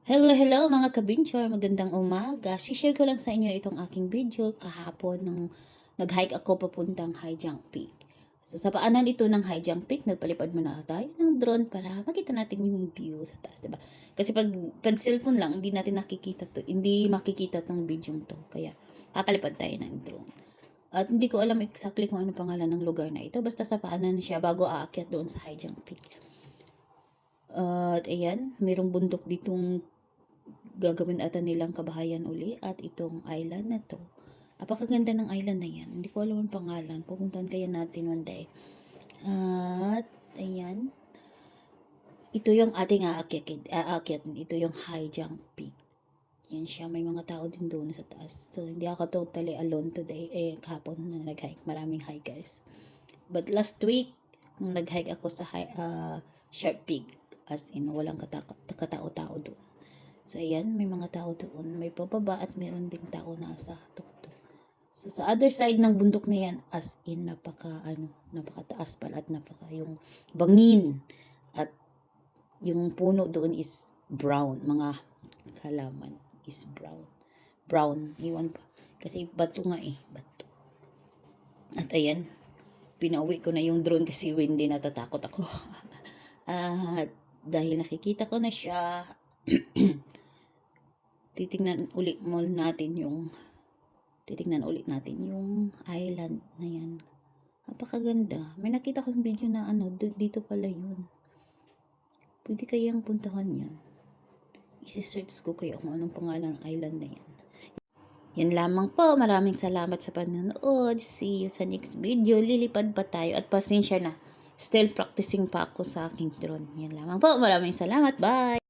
Hello mga kabinchor, magandang umaga. Share ko lang sa inyo itong aking video kahapon nung nag-hike ako papuntang Haijang Peak. So, sa paanan ito ng Haijang Peak, nagpalipad muna tayo ng drone para makita natin yung view sa taas, diba? Kasi pag cellphone lang, hindi natin nakikita to, hindi makikita tong video to. Kaya papalipad tayo ng drone. At hindi ko alam exactly kung ano pangalan ng lugar na ito. Basta sa paanan siya bago aakyat doon sa Haijang Peak. At ayan, mayroong bundok ditong gagawin ata nilang kabahayan uli at itong island na to. Apakaganda ng island na yan. Hindi ko alam ang pangalan. Pupuntahan kaya natin one day. At ayan. Ito yung ating aakyat. Ito yung Haijang Peak. Yan siya. May mga tao din doon sa taas. So, hindi ako totally alone today. Kahapon na nag-hike. Maraming hikers. But last week, nung nag-hike ako sa Sharp Peak, as in, walang katao-tao doon. So, ayan, may mga tao doon. May pababa at meron ding tao nasa tuktok. So, sa other side ng bundok na yan, as in, napakataas pala at napaka yung bangin. At yung puno doon is brown. Mga halaman is brown. Brown, iwan pa. Kasi bato nga bato. At ayan, pinauwi ko na yung drone kasi windy, natatakot ako. At dahil nakikita ko na siya, titingnan ulit natin yung island na yan. Napakaganda. May nakita ko yung video na dito pala yun. Pwede kayang puntahan yan. Isi-search ko kayo kung anong pangalan ng island na yan. Yan lamang po. Maraming salamat sa panonood. See you sa next video. Lilipad pa tayo at pasensya na. Still practicing pa ako sa aking drone. Yan lamang po. Maraming salamat. Bye!